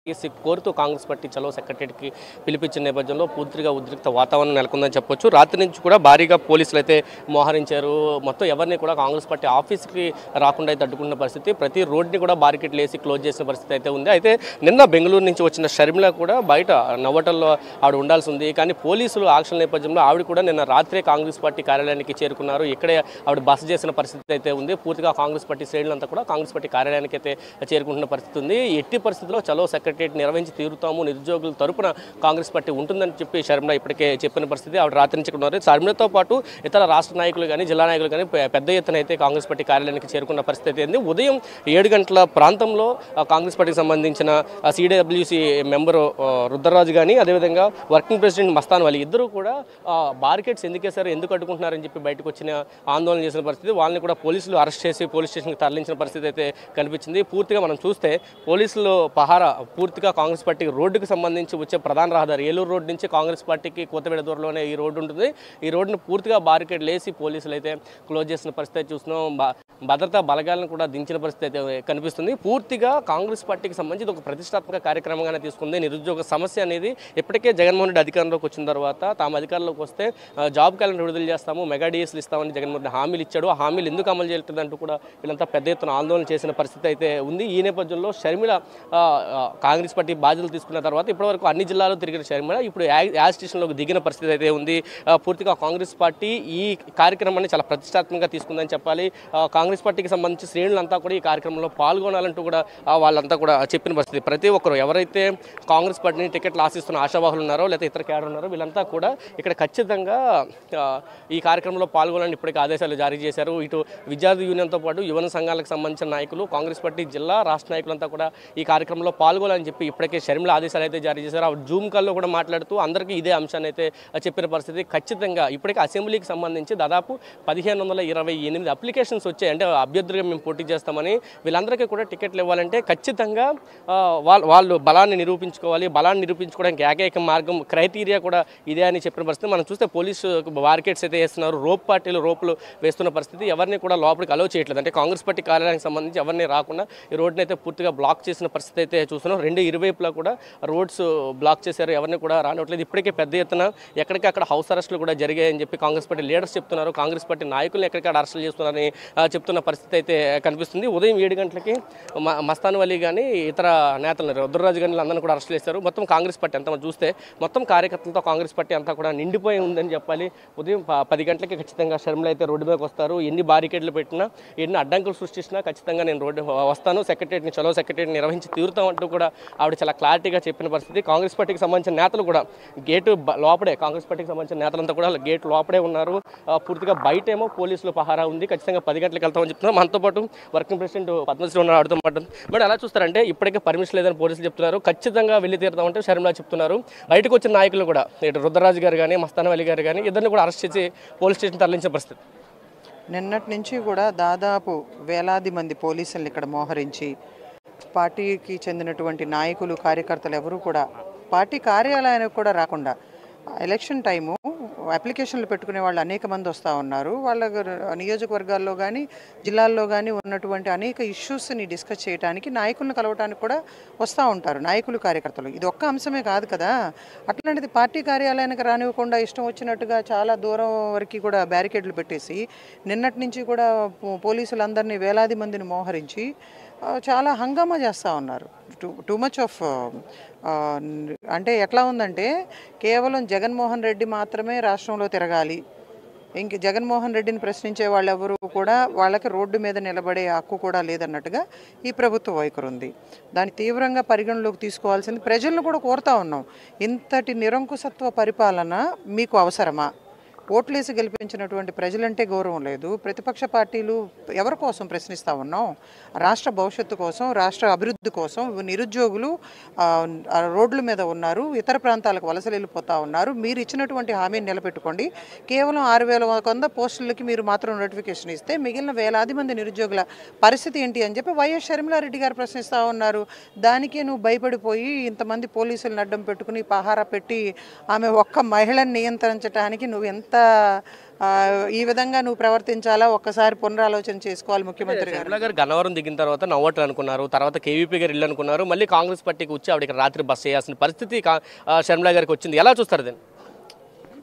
కోరుతూ కాంగ్రెస్ పార్టీ చలో సెక్రటరీకి పిలిపించిన నేపథ్యంలో పూర్తిగా ఉద్రిక్త వాతావరణం నెలకొందని చెప్పొచ్చు. రాత్రి నుంచి కూడా భారీగా పోలీసులు అయితే మోహరించారు. మొత్తం ఎవరిని కూడా కాంగ్రెస్ పార్టీ ఆఫీస్కి రాకుండా అయితే అడ్డుకున్న పరిస్థితి. ప్రతి రోడ్ని కూడా బారికెట్లు వేసి క్లోజ్ చేసిన పరిస్థితి అయితే ఉంది. అయితే నిన్న బెంగళూరు నుంచి వచ్చిన షర్మిల కూడా బయట నవ్వటంలో ఆవిడ ఉండాల్సి ఉంది. కానీ పోలీసులు ఆంక్షల నేపథ్యంలో ఆవిడ కూడా నిన్న రాత్రే కాంగ్రెస్ పార్టీ కార్యాలయానికి చేరుకున్నారు. ఇక్కడే ఆవిడ బస చేసిన పరిస్థితి అయితే ఉంది. పూర్తిగా కాంగ్రెస్ పార్టీ శ్రేణులంతా కూడా కాంగ్రెస్ పార్టీ కార్యాలయానికి అయితే చేరుకుంటున్న పరిస్థితి ఉంది. ఎట్టి పరిస్థితుల్లో చలో సెక్రటరీ నిర్వహించి తీరుతాము, నిరుద్యోగుల తరపున కాంగ్రెస్ పార్టీ ఉంటుందని చెప్పి షర్మిల ఇప్పటికే చెప్పిన పరిస్థితి. ఆవిడ రాత్రి నుంచి ఉన్నారు. షర్మిలతో పాటు ఇతర రాష్ట్ర నాయకులు కానీ జిల్లా నాయకులు కానీ పెద్ద ఎత్తున అయితే కాంగ్రెస్ పార్టీ కార్యాలయానికి చేరుకున్న పరిస్థితి ఉంది. ఉదయం 7 గంటల ప్రాంతంలో కాంగ్రెస్ పార్టీకి సంబంధించిన సిడబ్ల్యూసి మెంబరు రుద్రరాజు కానీ అదేవిధంగా వర్కింగ్ ప్రెసిడెంట్ మస్తాన్ వలి ఇద్దరు కూడా బారికేడ్స్ ఎందుకేసారు, ఎందుకు అడ్డుకుంటున్నారని చెప్పి బయటకు వచ్చిన ఆందోళన చేసిన పరిస్థితి. వాళ్ళని కూడా పోలీసులు అరెస్ట్ చేసి పోలీస్ స్టేషన్కి తరలించిన పరిస్థితి అయితే కనిపించింది. పూర్తిగా మనం చూస్తే పోలీసులు పహారా పూర్తిగా కాంగ్రెస్ పార్టీకి రోడ్డుకు సంబంధించి వచ్చే ప్రధాన రహదారి ఏలూరు రోడ్డు నుంచి కాంగ్రెస్ పార్టీకి కొత్తపేట దూరంలోనే ఈ రోడ్డు ఉంటుంది. ఈ రోడ్డును పూర్తిగా బారికేడ్ లేసి పోలీసులు అయితే క్లోజ్ చేసిన పరిస్థితి చూస్తున్నాం. భద్రతా బలగాలను కూడా దించిన పరిస్థితి అయితే కనిపిస్తుంది. పూర్తిగా కాంగ్రెస్ పార్టీకి సంబంధించి ఒక ప్రతిష్టాత్మక కార్యక్రమంగానే తీసుకుంది. నిరుద్యోగ సమస్య అనేది ఇప్పటికే జగన్మోహన్ రెడ్డి అధికారంలోకి వచ్చిన తర్వాత తాము అధికారంలోకి వస్తే జాబ్ క్యాలెండర్ విడుదల చేస్తాము, మెగా డిఎస్లు ఇస్తామని జగన్మోహన్ రెడ్డి హామీలు ఇచ్చాడు. ఆ హామీలు ఎందుకు అమలు చేయలేదంటూ కూడా వీళ్ళంతా పెద్ద ఎత్తున ఆందోళన చేసిన పరిస్థితి అయితే ఉంది. ఈ నేపథ్యంలో షర్మిల కాంగ్రెస్ పార్టీ బాధ్యతలు తీసుకున్న తర్వాత ఇప్పటివరకు అన్ని జిల్లాల్లో తిరిగిన షర్మిల ఇప్పుడు యాజ్ స్టేషన్లోకి దిగిన పరిస్థితి అయితే ఉంది. పూర్తిగా కాంగ్రెస్ పార్టీ ఈ కార్యక్రమాన్ని చాలా ప్రతిష్టాత్మకంగా తీసుకుందని చెప్పాలి. కాంగ్రెస్ పార్టీకి సంబంధించి శ్రేణులంతా కూడా ఈ కార్యక్రమంలో పాల్గొనాలంటూ కూడా వాళ్ళంతా కూడా చెప్పిన పరిస్థితి. ప్రతి ఒక్కరు ఎవరైతే కాంగ్రెస్ పార్టీని టికెట్లు ఆశిస్తున్న ఆశావాహులు ఉన్నారో లేదా ఇతర క్యాడర్ ఉన్నారో వీళ్ళంతా కూడా ఇక్కడ ఖచ్చితంగా ఈ కార్యక్రమంలో పాల్గొనాలని ఇప్పటికే ఆదేశాలు జారీ చేశారు. ఇటు విద్యార్థి యూనియన్తో పాటు యువన సంఘాలకు సంబంధించిన నాయకులు, కాంగ్రెస్ పార్టీ జిల్లా రాష్ట్ర నాయకులంతా కూడా ఈ కార్యక్రమంలో పాల్గొనాలని చెప్పి ఇప్పటికే షర్మిల ఆదేశాలు అయితే జారీ చేశారు. ఆ జూమ్ కాల్లో కూడా మాట్లాడుతూ అందరికీ ఇదే అంశాన్ని అయితే చెప్పిన పరిస్థితి. ఖచ్చితంగా ఇప్పటికే అసెంబ్లీకి సంబంధించి దాదాపు 1528 అప్లికేషన్స్ వచ్చాయి. అంటే అభ్యర్థులుగా మేము పోటీ చేస్తామని వీళ్ళందరికీ కూడా టికెట్లు ఇవ్వాలంటే ఖచ్చితంగా వాళ్ళు బలాన్ని నిరూపించుకోవాలి. బలాన్ని నిరూపించుకోవడానికి ఏకైక మార్గం క్రైటీరియా కూడా ఇదే అని చెప్పిన పరిస్థితి. మనం చూస్తే పోలీసు బారికేడ్స్ అయితే వేస్తున్నారు, రోపులు వేస్తున్న పరిస్థితి. ఎవరిని కూడా లోపలికి అలౌ చేయట్లేదు. అంటే కాంగ్రెస్ పార్టీ కార్యాలయానికి సంబంధించి ఎవరిని రాకుండా ఈ రోడ్ని అయితే పూర్తిగా బ్లాక్ చేసిన పరిస్థితి అయితే చూస్తున్నాం. రెండు ఇరువైపులా కూడా రోడ్స్ బ్లాక్ చేశారు, ఎవరిని కూడా రానివ్వట్లేదు. ఇప్పటికే పెద్ద ఎత్తున ఎక్కడికక్కడ హౌస్ అరెస్టులు కూడా జరిగాయని చెప్పి కాంగ్రెస్ పార్టీ లీడర్స్ చెప్తున్నారు. కాంగ్రెస్ పార్టీ నాయకులను ఎక్కడికక్కడ అరెస్టులు చేస్తున్నారని చెప్తున్న పరిస్థితి అయితే కనిపిస్తుంది. ఉదయం 7 గంటలకి మస్తాన్ వలి కానీ ఇతర నేతలు రుద్రరాజు కానీ అందరినీ కూడా అరెస్ట్ చేశారు. మొత్తం కాంగ్రెస్ పార్టీ అంతా చూస్తే మొత్తం కార్యకర్తలతో కాంగ్రెస్ పార్టీ అంతా కూడా నిండిపోయి ఉందని చెప్పాలి. ఉదయం 10 గంటలకి ఖచ్చితంగా షర్మిల అయితే రోడ్డు మీదకి వస్తారు. ఎన్ని బారికేడ్లు పెట్టినా, ఎన్ని అడ్డంకులు సృష్టించినా ఖచ్చితంగా నేను రోడ్డు వస్తాను, సెక్రటరీని చలో సెక్రటరీని నిర్వహించి తీరుతామంటూ కూడా ఆవిడ చాలా క్లారిటీగా చెప్పిన పరిస్థితి. కాంగ్రెస్ పార్టీకి సంబంధించిన నేతలు కూడా గేటు లోపడే, కాంగ్రెస్ పార్టీకి సంబంధించిన నేతలంతా కూడా గేట్ లోపడే ఉన్నారు. పూర్తిగా బయటేమో పోలీసులు పహారా ఉంది. ఖచ్చితంగా 10 గంటలకు వెళ్తామని చెప్తున్నారు. మనతో పాటు వర్కింగ్ ప్రెసిడెంట్ పద్మశ్రీ ఉన్నారు, ఆడుతూ మాట. మరి ఎలా చూస్తారంటే ఇప్పటికే పర్మిషన్ లేదని పోలీసులు చెప్తున్నారు. ఖచ్చితంగా వెళ్ళి తీరుతామంటే షర్మిల చెప్తున్నారు. బయటకు వచ్చిన నాయకులు కూడా ఇటు రుద్రరాజు గారు కానీ మస్తాన్ వలి గారు కానీ ఇద్దరిని కూడా అరెస్ట్ చేసి పోలీస్ స్టేషన్ తరలించిన పరిస్థితి. నిన్నటి నుంచి కూడా దాదాపు వేలాది మంది పోలీసులు ఇక్కడ మోహరించి పార్టీకి చెందినటువంటి నాయకులు, కార్యకర్తలు ఎవరు కూడా పార్టీ కార్యాలయానికి కూడా రాకుండా ఎలక్షన్ టైము అప్లికేషన్లు పెట్టుకునే వాళ్ళు అనేక మంది వస్తూ ఉన్నారు. వాళ్ళ నియోజకవర్గాల్లో కానీ జిల్లాల్లో కానీ ఉన్నటువంటి అనేక ఇష్యూస్ని డిస్కస్ చేయడానికి, నాయకులను కలవడానికి కూడా వస్తూ ఉంటారు నాయకులు, కార్యకర్తలు. ఇది ఒక్క అంశమే కాదు కదా. అట్లాంటిది పార్టీ కార్యాలయానికి రానివ్వకుండా ఇష్టం వచ్చినట్టుగా చాలా దూరం వరకు కూడా బ్యారికేడ్లు పెట్టేసి నిన్నటి నుంచి కూడా పోలీసులందరినీ వేలాది మందిని మోహరించి చాలా హంగామా చేస్తూ ఉన్నారు. టూ మచ్ ఆఫ్ అంటే ఎట్లా ఉందంటే కేవలం జగన్మోహన్ రెడ్డి మాత్రమే రాష్ట్రంలో తిరగాలి, ఇంక జగన్మోహన్ రెడ్డిని ప్రశ్నించే వాళ్ళు ఎవరు కూడా వాళ్ళకి రోడ్డు మీద నిలబడే హక్కు కూడా లేదన్నట్టుగా ఈ ప్రభుత్వ వైఖరి ఉంది. దాన్ని తీవ్రంగా పరిగణలోకి తీసుకోవాల్సింది. ప్రజలను కూడా కోరుతా ఉన్నాం, ఇంతటి నిరంకుశత్వ పరిపాలన మీకు అవసరమా? ఓట్లేసి గెలిపించినటువంటి ప్రజలంటే గౌరవం లేదు. ప్రతిపక్ష పార్టీలు ఎవరి కోసం ప్రశ్నిస్తూ ఉన్నాం? రాష్ట్ర భవిష్యత్తు కోసం, రాష్ట్ర అభివృద్ధి కోసం. నిరుద్యోగులు రోడ్ల మీద ఉన్నారు, ఇతర ప్రాంతాలకు వలసలు వెళ్ళిపోతూ ఉన్నారు. మీరు ఇచ్చినటువంటి హామీని నిలబెట్టుకోండి. కేవలం 6,100 పోస్టులకి మీరు మాత్రం నోటిఫికేషన్ ఇస్తే మిగిలిన వేలాది మంది నిరుద్యోగుల పరిస్థితి ఏంటి అని చెప్పి వైఎస్ షర్మిలారెడ్డి గారు ప్రశ్నిస్తూ ఉన్నారు. దానికే నువ్వు భయపడిపోయి ఇంతమంది పోలీసులను అడ్డం పెట్టుకుని పహారా పెట్టి ఆమె ఒక్క మహిళను నియంత్రించడానికి నువ్వు ఎంత ఈ విధంగా నువ్వు ప్రవర్తించాలా, ఒక్కసారి పునరాలోచన చేసుకోవాలి ముఖ్యమంత్రి గారు. షర్మిల గారు గన్నవరం దిగిన తర్వాత నవ్వట్లు అనుకున్నారు, తర్వాత కేవీపీ గారు ఇల్లు అనుకున్నారు, మళ్ళీ కాంగ్రెస్ పార్టీకి వచ్చి ఆవిడ రాత్రి బస్ చేయాల్సిన పరిస్థితి షర్మిల గారికి వచ్చింది. ఎలా చూస్తారు దీన్ని?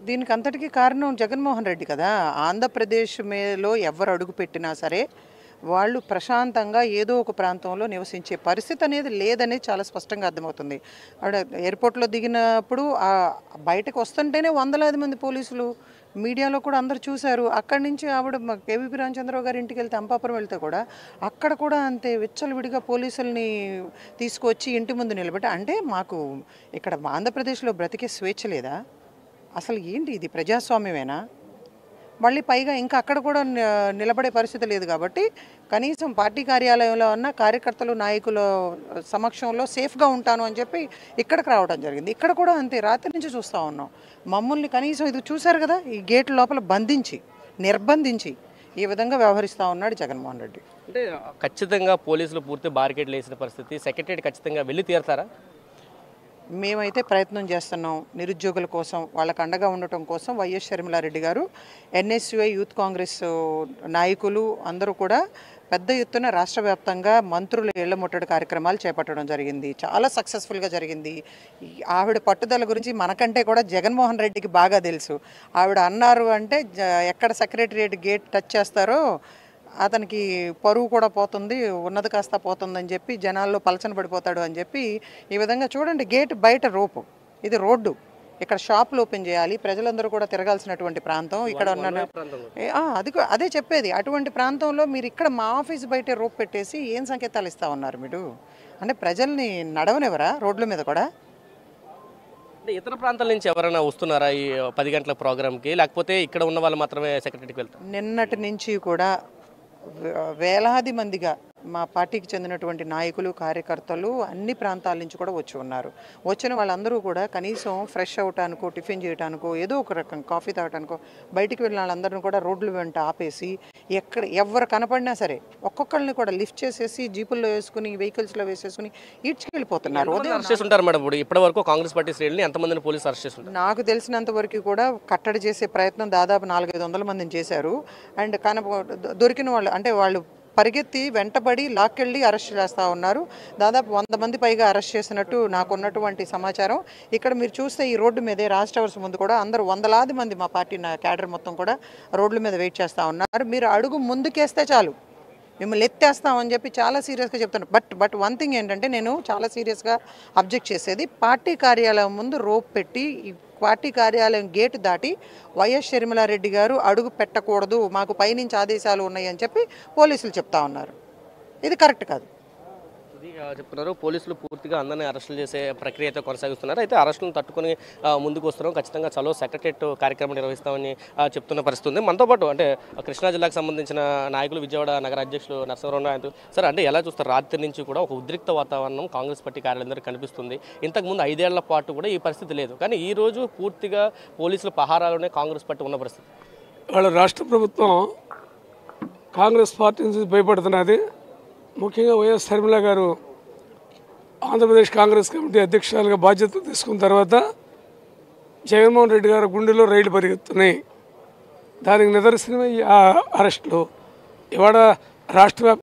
దీనికి అంతటికీ కారణం జగన్మోహన్ రెడ్డి కదా. ఆంధ్రప్రదేశ్ మేలో ఎవరు అడుగు పెట్టినా సరే వాళ్ళు ప్రశాంతంగా ఏదో ఒక ప్రాంతంలో నివసించే పరిస్థితి అనేది లేదనేది చాలా స్పష్టంగా అర్థమవుతుంది. ఆవిడ ఎయిర్పోర్ట్లో దిగినప్పుడు బయటకు వస్తుంటేనే వందలాది మంది పోలీసులు, మీడియాలో కూడా అందరు చూశారు. అక్కడి నుంచి ఆవిడ కేవీపీ రామచంద్రరావు గారి ఇంటికి వెళ్తే, అంపాపురం వెళ్తే కూడా అక్కడ కూడా అంతే విచ్చలవిడిగా పోలీసుల్ని తీసుకొచ్చి ఇంటి ముందు నిలబెట్టి, అంటే మాకు ఇక్కడ ఆంధ్రప్రదేశ్లో బ్రతికే స్వేచ్ఛ లేదా? అసలు ఏంటి ఇది, ప్రజాస్వామ్యమేనా? మళ్ళీ పైగా ఇంకా అక్కడ కూడా నిలబడే పరిస్థితి లేదు. కాబట్టి కనీసం పార్టీ కార్యాలయంలో ఉన్న కార్యకర్తలు, నాయకుల సమక్షంలో సేఫ్గా ఉంటాను అని చెప్పి ఇక్కడికి రావడం జరిగింది. ఇక్కడ కూడా అంతే, రాత్రి నుంచి చూస్తూ ఉన్నాం. మమ్మల్ని కనీసం ఇది చూశారు కదా, ఈ గేట్ లోపల బంధించి నిర్బంధించి ఈ విధంగా వ్యవహరిస్తూ ఉన్నాడు జగన్మోహన్ రెడ్డి. అంటే ఖచ్చితంగా పోలీసులు పూర్తి బారికేడ్లు వేసిన పరిస్థితి, సెక్రటరీ ఖచ్చితంగా వెళ్ళి తీరుతారా? మేమైతే ప్రయత్నం చేస్తున్నాం నిరుద్యోగుల కోసం, వాళ్ళకు అండగా ఉండటం కోసం. వైఎస్ షర్మిలారెడ్డి గారు, ఎన్ఎస్యుఐ యూత్ కాంగ్రెస్ నాయకులు అందరూ కూడా పెద్ద ఎత్తున రాష్ట్ర వ్యాప్తంగా మంత్రుల ఇళ్ల ముట్టడి కార్యక్రమాలు చేపట్టడం జరిగింది. చాలా సక్సెస్ఫుల్గా జరిగింది. ఆవిడ పట్టుదల గురించి మనకంటే కూడా జగన్మోహన్ రెడ్డికి బాగా తెలుసు. ఆవిడ అన్నారు అంటే ఎక్కడ సెక్రటరియట్ గేట్ టచ్ చేస్తారో అతనికి పరువు కూడా పోతుంది, ఉన్నది కాస్త పోతుందని చెప్పి, జనాల్లో పలచన పడిపోతాడు అని చెప్పి ఈ విధంగా చూడండి. గేట్ బయట రోపు, ఇది రోడ్డు, ఇక్కడ షాపులు ఓపెన్ చేయాలి, ప్రజలందరూ కూడా తిరగాల్సినటువంటి ప్రాంతం ఇక్కడ ఉన్న అదే చెప్పేది. అటువంటి ప్రాంతంలో మీరు ఇక్కడ మా ఆఫీస్ బయటే రోప్ పెట్టేసి ఏం సంకేతాలు ఇస్తా ఉన్నారు మీరు? అంటే ప్రజల్ని నడవనివ్వరా రోడ్ల మీద కూడా? అంటే ఇతర ప్రాంతాల నుంచి ఎవరైనా వస్తున్నారా ఈ 10 గంటల ప్రోగ్రామ్కి, లేకపోతే ఇక్కడ ఉన్న వాళ్ళు మాత్రమే సెక్రటరీకి వెళ్తారు? నిన్నటి నుంచి కూడా వేలాది మందిగా మా పార్టీకి చెందినటువంటి నాయకులు, కార్యకర్తలు అన్ని ప్రాంతాల నుంచి కూడా వచ్చి ఉన్నారు. వచ్చిన వాళ్ళందరూ కూడా కనీసం ఫ్రెష్ అవటానికో, టిఫిన్ చేయడానికో, ఏదో ఒక రకం కాఫీ తాగటానికో బయటికి వెళ్ళిన వాళ్ళందరినీ కూడా రోడ్ల వెంట ఆపేసి ఎవరు కనపడినా సరే ఒక్కొక్కరిని కూడా లిఫ్ట్ చేసేసి జీపుల్లో వేసుకుని, వెహికల్స్లో వేసేసుకుని ఈడ్చుకెళ్ళిపోతున్నారు. అరెస్ట్ చేస్తుంటారు మేడం. ఇప్పుడు ఇప్పటి వరకు కాంగ్రెస్ పార్టీ శ్రేణులు ఎంతమందిని పోలీసు అరెస్ట్ చేస్తుంటారు? నాకు తెలిసినంత వరకు కూడా కట్టడి చేసే ప్రయత్నం దాదాపు 400-500 మందిని చేశారు. అండ్ దొరికిన వాళ్ళు అంటే వాళ్ళు పరిగెత్తి వెంటబడి లాక్కెళ్ళి అరెస్ట్ చేస్తూ ఉన్నారు. దాదాపు 100 మంది పైగా అరెస్ట్ చేసినట్టు నాకున్నటువంటి సమాచారం. ఇక్కడ మీరు చూస్తే ఈ రోడ్డు మీదే రాజ్ టవర్స్ ముందు కూడా అందరూ వందలాది మంది మా పార్టీ క్యాడర్ మొత్తం కూడా రోడ్ల మీద వెయిట్ చేస్తూ ఉన్నారు. మీరు అడుగు ముందుకేస్తే చాలు మిమ్మల్ని ఎత్తేస్తామని చెప్పి చాలా సీరియస్గా చెప్తాను. బట్ వన్ థింగ్ ఏంటంటే, నేను చాలా సీరియస్గా అబ్జెక్ట్ చేసేది, పార్టీ కార్యాలయం ముందు రోప్ పెట్టి ఈ పార్టీ కార్యాలయం గేటు దాటి వైఎస్ షర్మిలారెడ్డి గారు అడుగు పెట్టకూడదు, మాకు పైనుంచి ఆదేశాలు ఉన్నాయి అని చెప్పి పోలీసులు చెప్తా ఉన్నారు. ఇది కరెక్ట్ కాదు. ఇది చెప్తున్నారు. పోలీసులు పూర్తిగా అందరినీ అరెస్టులు చేసే ప్రక్రియ అయితే కొనసాగిస్తున్నారు. అయితే అరెస్టులను తట్టుకొని ముందుకు వస్తున్నాం, ఖచ్చితంగా చలో సెక్రటరియట్ కార్యక్రమం నిర్వహిస్తామని చెప్తున్న పరిస్థితి ఉంది. మనతో పాటు అంటే కృష్ణా జిల్లాకు సంబంధించిన నాయకులు, విజయవాడ నగర అధ్యక్షులు నరసింహరావు ఆయన సార్, అంటే ఎలా చూస్తారు? రాత్రి నుంచి కూడా ఒక ఉద్రిక్త వాతావరణం కాంగ్రెస్ పార్టీ కార్యాలయం కనిపిస్తుంది. ఇంతకుముందు 5 ఏళ్ల పాటు కూడా ఈ పరిస్థితి లేదు, కానీ ఈ రోజు పూర్తిగా పోలీసుల పహారాలోనే కాంగ్రెస్ పార్టీ ఉన్న పరిస్థితి. వాళ్ళ రాష్ట్ర ప్రభుత్వం కాంగ్రెస్ పార్టీ నుంచి భయపడుతున్నది. ముఖ్యంగా వైఎస్ షర్మిల గారు ఆంధ్రప్రదేశ్ కాంగ్రెస్ కమిటీ అధ్యక్షురాలుగా బాధ్యత తీసుకున్న తర్వాత జగన్మోహన్ రెడ్డి గారు గుండెలో రైళ్లు పరిగెత్తున్నాయి. దానికి నిదర్శనమే ఈ అరెస్టులు. ఇవాళ రాష్ట్ర